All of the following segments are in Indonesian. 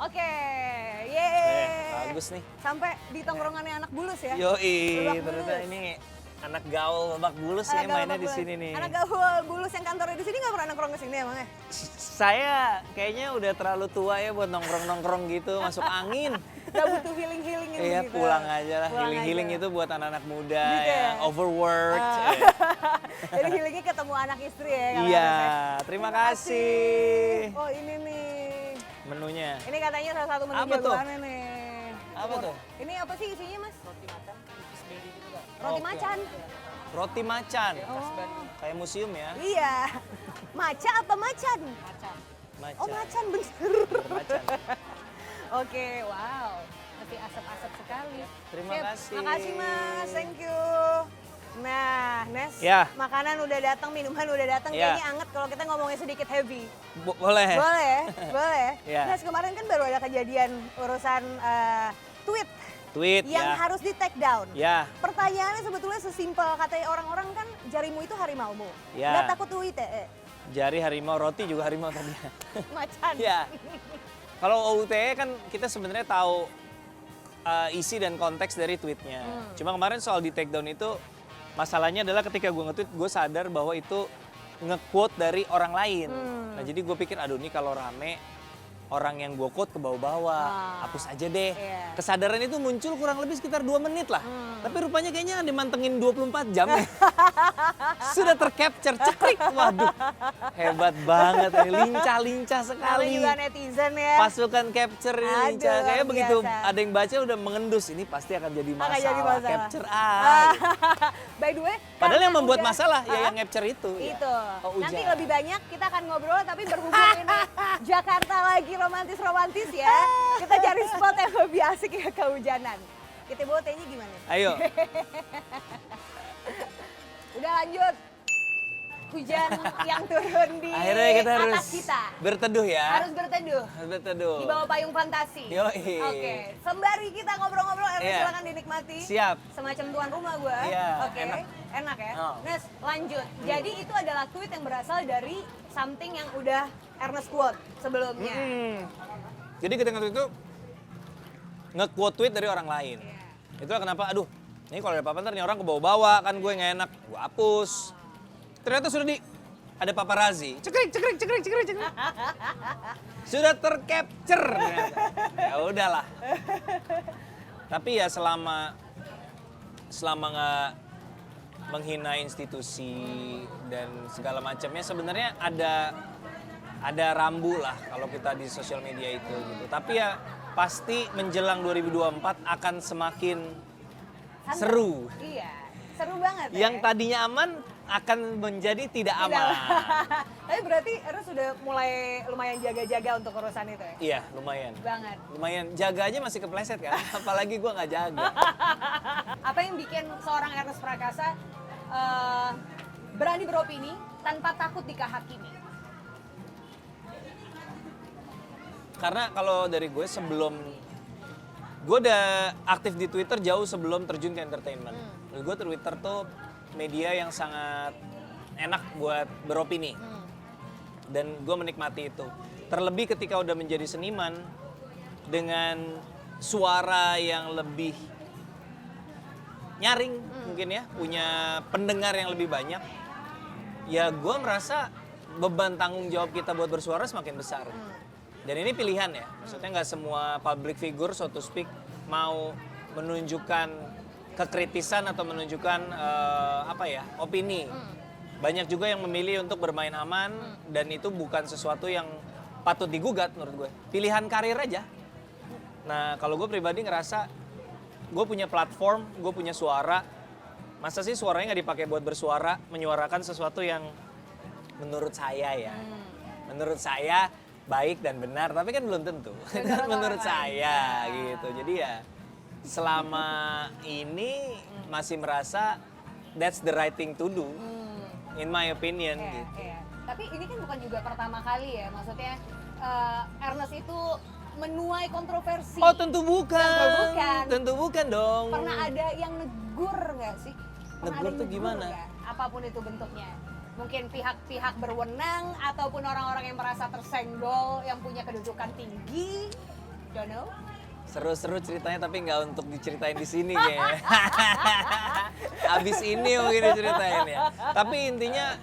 Oke, yeay. Bagus nih. Sampai di tongkrongannya anak bulus ya. Yoi, Lebak ternyata Bulus. ini anak gaul Lebak Bulus ya Anak gaul mainnya Lebak di Bulus. sini nih. Anak gaul bulus yang kantornya di sini nggak pernah nongkrong ke sini emangnya? Saya kayaknya udah terlalu tua ya buat nongkrong-nongkrong gitu, masuk angin. Gak butuh healing-healing gitu. Iya, pulang aja lah. Pulang Healing-healing aja. itu buat anak-anak muda Gitu ya? yang overworked. Ah. ya. Jadi healingnya ketemu anak istri ya. kalau Iya, harusnya. terima kasih. Oh ini nih. Menunya. Ini katanya salah satu menu Apa tuh? jagoannya nih. Apa tuh? Ini apa sih isinya mas? Roti macan. Roti Oke. macan. Roti macan. Oh. Kayak museum ya. Iya. Maca apa macan? Macan. Oh macan bener. Macan. Oke, wow. Tapi asap-asap sekali. Terima Sip, kasih. Makasih mas, thank you. Nah, Nes, Ya. makanan udah datang, minuman udah datang, Ya. kayaknya anget kalau kita ngomongnya sedikit heavy. Boleh. Boleh, boleh. Ya. Nes, kemarin kan baru ada kejadian urusan tweet Tweet yang ya. harus di take down. Ya. Pertanyaannya sebetulnya sesimpel, katanya orang-orang kan jarimu itu harimaumu. Ya. Nggak takut tweet Jari harimau, roti juga harimau tadi. Macan. Ya. Kalau OUTE kan kita sebenarnya tahu isi dan konteks dari tweetnya. Cuma kemarin soal di take down itu masalahnya adalah ketika gue nge-tweet gue sadar bahwa itu nge-quote dari orang lain. Nah jadi gue pikir aduh ini kalau rame orang yang gue quote ke bawah-bawah, hapus aja deh. Iya. Kesadaran itu muncul kurang lebih sekitar 2 menit lah. Tapi rupanya kayaknya dimantengin 24 jam ya. Sudah tercapture, cekrik. Waduh, hebat banget ini, lincah-lincah sekali. Namanya juga netizen ya. Pasukan capture ini Aduh, lincah. Kayaknya luar begitu biasa. ada yang baca udah mengendus, ini pasti akan jadi masalah. Akan jadi masalah. Capture By the way, Padahal karena yang membuat udah- masalah ya Ah, yang capture itu. ya. itu. Oh, Nanti hujan. lebih banyak kita akan ngobrol tapi berhubung ini Jakarta lagi romantis-romantis ya. Kita cari spot yang lebih asik ya kehujanan. Kita bawa tehnya gimana? Ayo, Udah lanjut. Hujan yang turun di akhirnya kita harus atas kita. berteduh ya. Harus berteduh Harus berteduh. di bawah payung fantasi. Yoi. Oke, sembari kita ngobrol-ngobrol, Ernest Iya. silakan dinikmati. Siap. Semacam tuan rumah gue. Iya, Oke, enak. enak ya. Oh. Nes, lanjut. Jadi itu adalah tweet yang berasal dari something yang udah Ernest quote sebelumnya. Jadi ketika itu nge-quote tweet dari orang lain. Iya. Itulah kenapa, aduh, ini kalau ada apa-apa ntar nih orang kebawa-bawa, kan gue nggak enak, gue hapus. Ternyata sudah ada paparazzi, cekrik. Sudah tercapture. ternyata. Ya udahlah. Tapi ya selama nggak menghina institusi dan segala macamnya, sebenarnya ada rambu lah kalau kita di sosial media itu gitu. Tapi ya pasti menjelang 2024 akan semakin Santai. seru. Iya, seru banget ya. Yang tadinya aman akan menjadi tidak aman. Tapi berarti Ernest sudah mulai lumayan jaga-jaga untuk urusan itu ya? Iya, lumayan. Banget. Lumayan, jaga aja masih kepleset kan, apalagi gue nggak jaga. Apa yang bikin seorang Ernest Prakasa berani beropini tanpa takut dikehakimi? Karena kalau dari gue gue udah aktif di Twitter jauh sebelum terjun ke entertainment. Menurut gue Twitter tuh media yang sangat enak buat beropini. Dan gue menikmati itu. Terlebih ketika udah menjadi seniman dengan suara yang lebih nyaring mungkin ya, punya pendengar yang lebih banyak. Ya gue merasa beban tanggung jawab kita buat bersuara semakin besar. Dan ini pilihan ya, maksudnya nggak semua public figure so to speak mau menunjukkan kekritisan atau menunjukkan opini. Banyak juga yang memilih untuk bermain aman dan itu bukan sesuatu yang patut digugat menurut gue. Pilihan karir aja. Nah kalau gue pribadi ngerasa gue punya platform, gue punya suara. Masa sih suaranya nggak dipakai buat bersuara, menyuarakan sesuatu yang menurut saya ya. Menurut saya baik dan benar, tapi kan belum tentu. Menurut saya gitu. Jadi ya selama ini masih merasa that's the right thing to do. In my opinion Iya, gitu. iya. Tapi ini kan bukan juga pertama kali ya, maksudnya Ernest itu menuai kontroversi. Oh tentu bukan. Tentu bukan. Tentu bukan dong. Pernah ada yang negur nggak sih? Pernah Negur ada tuh yang gimana? nggak? Apapun itu bentuknya. Mungkin pihak-pihak berwenang ataupun orang-orang yang merasa tersenggol, yang punya kedudukan tinggi. Don't know? Seru-seru ceritanya tapi nggak untuk diceritain di sini kayaknya. Abis ini mungkin diceritain ya. Tapi intinya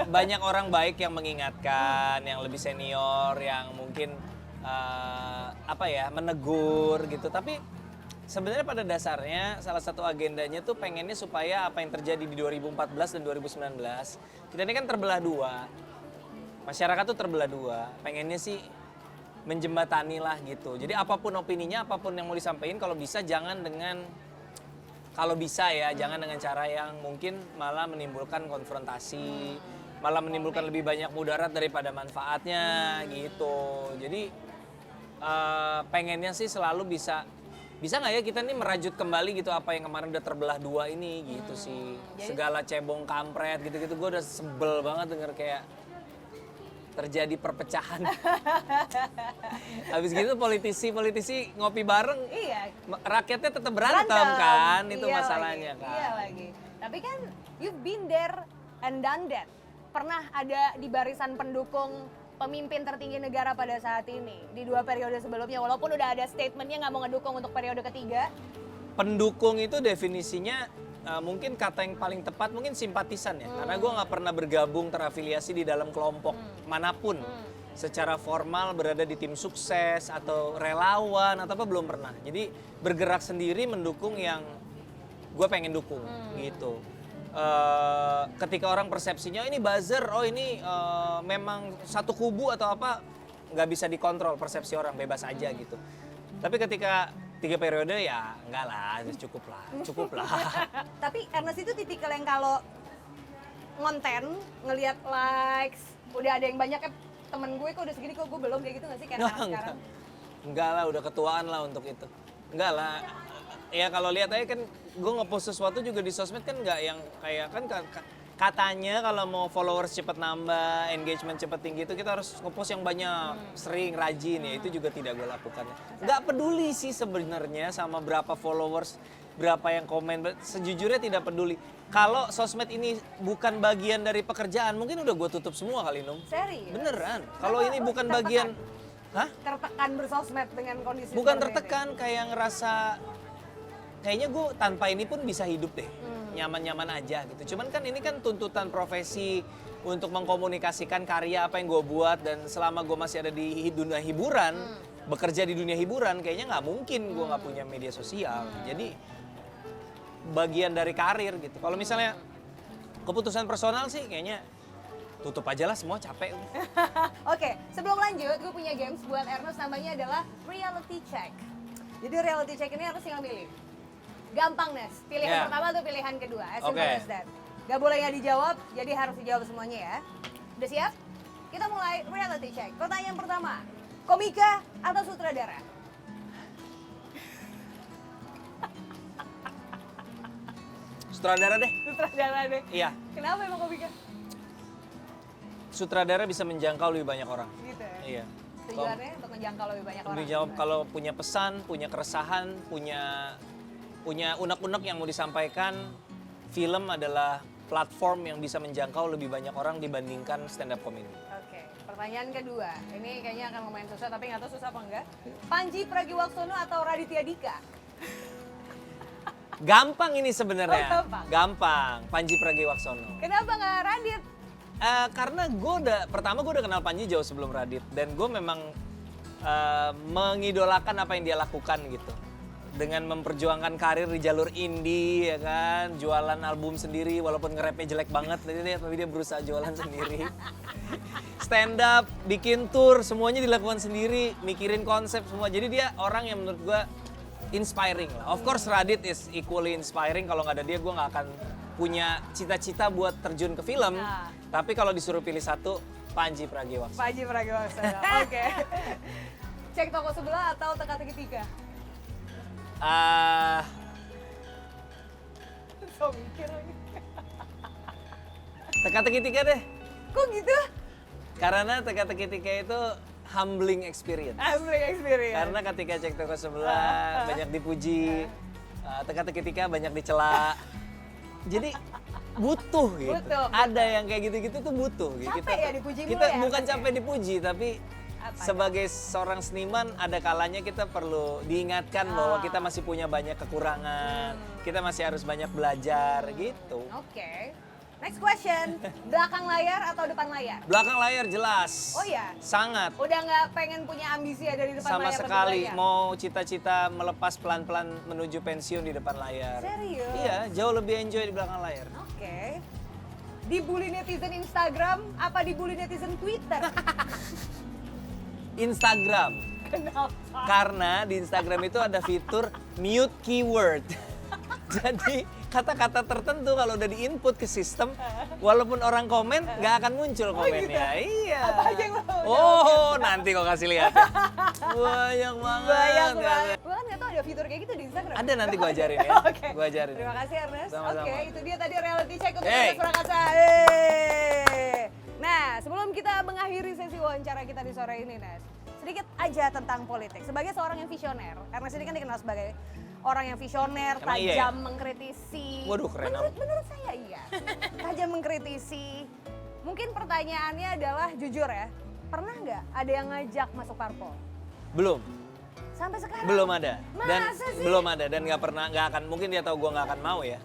banyak orang baik yang mengingatkan, yang lebih senior, yang mungkin menegur gitu. Tapi sebenarnya pada dasarnya salah satu agendanya tuh pengennya supaya apa yang terjadi di 2014 dan 2019 kita ini kan terbelah dua. Masyarakat tuh terbelah dua. Pengennya sih menjembatani lah gitu. Jadi apapun opininya, apapun yang mau disampaikan kalau bisa jangan dengan jangan dengan cara yang mungkin malah menimbulkan konfrontasi, malah menimbulkan lebih banyak mudarat daripada manfaatnya gitu. Jadi pengennya sih selalu bisa nggak ya kita nih merajut kembali gitu apa yang kemarin udah terbelah dua ini gitu sih. Segala cebong kampret gitu-gitu gue udah sebel banget denger kayak terjadi perpecahan. Habis gitu politisi ngopi bareng, Iya. rakyatnya tetap berantem kan, itu Iya masalahnya lagi. kan. Iya lagi. Tapi kan you've been there and done that. Pernah ada di barisan pendukung pemimpin tertinggi negara pada saat ini di 2 periode sebelumnya, walaupun udah ada statementnya nggak mau ngedukung untuk periode ketiga. Pendukung itu definisinya mungkin kata yang paling tepat mungkin simpatisan ya, karena gue nggak pernah bergabung terafiliasi di dalam kelompok manapun secara formal berada di tim sukses atau relawan atau apa belum pernah. Jadi bergerak sendiri mendukung yang gue pengen dukung gitu. Ketika orang persepsinya ini buzzer, oh ini memang satu kubu atau apa, nggak bisa dikontrol persepsi orang, bebas aja gitu. Tapi ketika 3 periode ya enggak lah, cukup lah. Tapi Ernest itu tipikal yang kalau ngonten, ngelihat likes, udah ada yang banyak temen gue kok udah segini kok gue belum, kayak gitu nggak sih kayak sekarang? Enggak lah, udah ketuaan lah untuk itu. Enggak lah. Ya kalau lihat aja kan gue ngepost sesuatu juga di sosmed kan nggak yang kayak kan katanya kalau mau followers cepet nambah, engagement cepet tinggi itu kita harus ngepost yang banyak, sering, rajin ya, itu juga tidak gue lakukan. Nggak peduli sih sebenarnya sama berapa followers, berapa yang komen, sejujurnya tidak peduli. Kalau sosmed ini bukan bagian dari pekerjaan, mungkin udah gue tutup semua kali, Num. Serius? Beneran. Kalau ini bukan bagian, tertekan bersosmed dengan kondisi bukan seperti tertekan, kayak ngerasa kayaknya gue tanpa ini pun bisa hidup deh. Nyaman-nyaman aja gitu. Cuman kan ini kan tuntutan profesi untuk mengkomunikasikan karya apa yang gue buat, dan selama gue masih ada di dunia hiburan, bekerja di dunia hiburan, kayaknya nggak mungkin gue nggak punya media sosial. Jadi bagian dari karir gitu. Kalau misalnya keputusan personal sih kayaknya tutup aja lah semua, capek. Oke, sebelum lanjut gue punya games buat Ernest, namanya adalah reality check. Jadi reality check ini harus tinggal pilih. Gampang, Nes. Pilihan pertama tuh pilihan kedua. As simple as that. Gak boleh nggak dijawab, jadi harus dijawab semuanya ya. Udah siap? Kita mulai reality check. Pertanyaan pertama, komika atau sutradara? Sutradara deh. Sutradara deh. Iya. Kenapa emang komika? Sutradara bisa menjangkau lebih banyak orang. Gitu ya? Iya. Tujuannya untuk menjangkau lebih banyak orang. Dijawab kalau punya pesan, punya keresahan, punya unek-unek yang mau disampaikan, film adalah platform yang bisa menjangkau lebih banyak orang dibandingkan stand up comedy. Oke, pertanyaan kedua. Ini kayaknya akan lumayan susah, tapi nggak tahu susah apa enggak. Panji Pragiwaksono atau Raditya Dika? Gampang ini sebenarnya. Oh, gampang. Panji Pragiwaksono. Kenapa nggak Radit? Karena pertama gue udah kenal Panji jauh sebelum Radit, dan gue memang mengidolakan apa yang dia lakukan gitu. Dengan memperjuangkan karir di jalur indie, ya kan, jualan album sendiri walaupun nge-rapnya jelek banget, tapi dia berusaha jualan sendiri. Stand up, bikin tour, semuanya dilakukan sendiri, mikirin konsep semua. Jadi dia orang yang menurut gue inspiring lah. Of course Radit is equally inspiring, kalau nggak ada dia gue nggak akan punya cita-cita buat terjun ke film. Nah. Tapi kalau disuruh pilih satu, Panji Pragiwaksono. Panji Pragiwaksono, oke. Cek toko sebelah atau teka-teki tiga? So mikir lagi. Teka-teki tiga deh. Kok gitu? Karena teka-teki tiga itu humbling experience. Humbling experience. Karena ketika cek toko sebelah banyak dipuji, teka-teki tiga banyak dicela. Jadi butuh gitu. Butuh. Ada yang kayak gitu-gitu tuh butuh. Capek ya dipuji mulu kita ya, bukan Mas, ya? capek dipuji, tapi sebagai seorang seniman ada kalanya kita perlu diingatkan bahwa kita masih punya banyak kekurangan, kita masih harus banyak belajar gitu. Oke. Next question, belakang layar atau depan layar? Belakang layar jelas. Oh ya? Sangat. Udah nggak pengen punya ambisi ya dari depan Sama layar? sekali, mau cita-cita melepas pelan-pelan menuju pensiun di depan layar. Serius? Iya, jauh lebih enjoy di belakang layar. Oke. Dibully netizen Instagram apa dibully netizen Twitter? Instagram. Kenapa? Karena di Instagram itu ada fitur mute keyword. Jadi kata-kata tertentu kalau udah di-input ke sistem, walaupun orang komen, nggak akan muncul komennya. Iya. Apa aja yang lo Oh, nanti kok kasih lihat. Ya. Banyak banget. Banyak banget. Gue kan nggak tahu ada fitur kayak gitu di Instagram. Ada, nanti gue ajarin ya. Oke. Gue ajarin. Terima kasih Ernest. Sama-sama. Oke, itu dia tadi reality check untuk Hey. Ernest Prakasa. Hey. Nah, sebelum kita mengakhiri sesi wawancara kita di sore ini, Nes, sedikit aja tentang politik. Sebagai seorang yang visioner, Ernest ini kan dikenal sebagai orang yang visioner, Emang tajam iya ya? mengkritisi. Waduh, keren Menurut saya iya. Tajam mengkritisi. Mungkin pertanyaannya adalah jujur ya, pernah nggak ada yang ngajak masuk parpol? Belum. Sampai sekarang? Belum ada. Dan Masa sih? belum ada dan nggak akan, mungkin dia tahu gue nggak akan mau ya.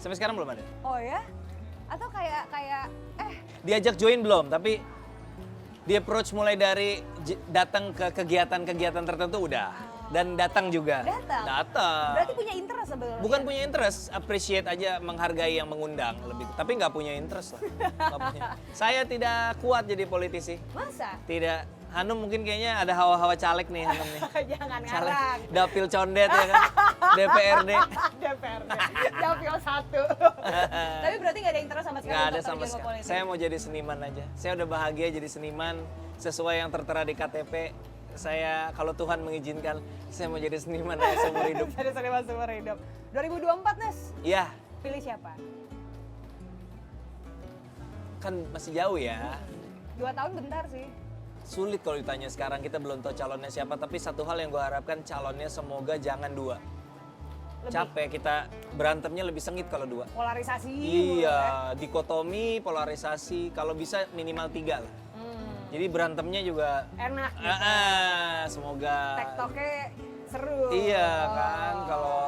Sampai sekarang belum ada. Oh ya? Atau kayak Diajak join belum, tapi di approach mulai dari datang ke kegiatan-kegiatan tertentu udah. Dan datang juga. Datang. berarti punya interest sebenarnya. Bukan punya interest, appreciate aja, menghargai yang mengundang lebih. Tapi nggak punya interest lah. Nggak punya. Saya tidak kuat jadi politisi. Masa? Tidak. Hanum mungkin kayaknya ada hawa-hawa caleg nih Hanum nih. Jangan Caleg, ngarang. dapil condet ya kan. DPRD. DPRD. Dapil 1. Tapi berarti nggak ada interest sama sekali Nggak ada untuk sama terjun ke sekali. politik? Saya mau jadi seniman aja. Saya udah bahagia jadi seniman sesuai yang tertera di KTP. Saya kalau Tuhan mengizinkan, saya mau jadi seniman aja seumur hidup. Jadi seniman seumur hidup. 2024, Nes, Iya, pilih siapa? kan masih jauh ya. 2 tahun bentar sih. Sulit kalau ditanya sekarang, kita belum tahu calonnya siapa. Tapi satu hal yang gue harapkan, calonnya semoga jangan 2. Lebih. Capek, kita berantemnya lebih sengit kalau 2. Polarisasi. Iya, dikotomi, polarisasi, kalau bisa minimal 3 lah. Jadi berantemnya juga Enak gitu. Semoga. TikToknya seru. Iya kan, kalau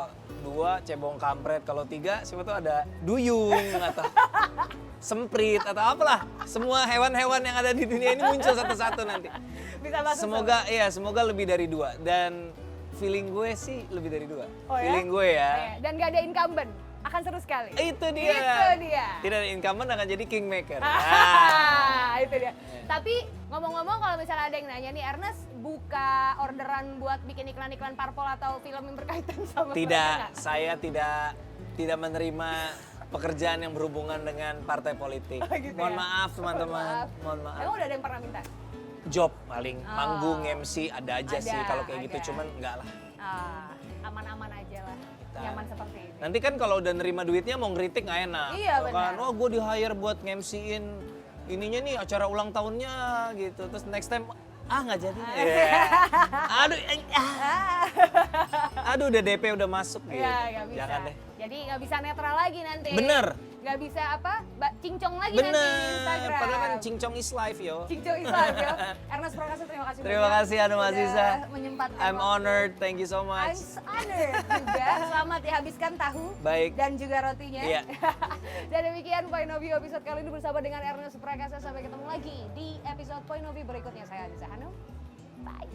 2 cebong kampret, kalau 3 siapa tuh ada duyung atau semprit atau apalah. Semua hewan-hewan yang ada di dunia ini muncul satu-satu nanti. Bisa masuk. Semoga semoga lebih dari 2 dan feeling gue sih lebih dari 2. Oh ya? Feeling gue ya. Iya, dan gak ada incumbent. Akan seru sekali. Itu dia. Itu dia. Tidak ada incumbent akan jadi kingmaker. Itu dia. Tapi ngomong-ngomong kalau misalnya ada yang nanya nih, Ernest buka orderan buat bikin iklan-iklan parpol atau film yang berkaitan sama Tidak, mereka nggak? saya tidak menerima pekerjaan yang berhubungan dengan partai politik. Oh, gitu Mohon ya? maaf teman-teman, mohon maaf. Emang udah ada yang pernah minta? Job paling, manggung, MC ada aja sih Ada, kalau kayak gitu, ada. cuman enggak lah. Aman-aman aja lah. Nyaman seperti ini. Nanti kan kalau udah nerima duitnya mau ngeritik nggak enak. Iya, Tuh kan, benar. oh gue di-hire buat nge-MC-in ininya nih acara ulang tahunnya gitu. Terus next time, nggak jadi. Aduh, aduh udah DP udah masuk gitu. Iya, nggak bisa. Jangan deh. Jadi nggak bisa netral lagi nanti. Bener. Nggak bisa cincong lagi nanti di Bener, Instagram. padahal kan cincong is life yo. Cincong Islam ya. Ernest Prakasa, terima kasih Terima banyak. kasih Hanum Udah Aziza. menyempatkan I'm waktu. honored, thank you so I'm much. honored juga. Selamat dihabiskan tahu Baik. dan juga rotinya. Iya. Dan demikian Point of View episode kali ini bersama dengan Ernest Prakasa. Sampai ketemu lagi di episode Point of View berikutnya. Saya Aziza Hanum. Bye.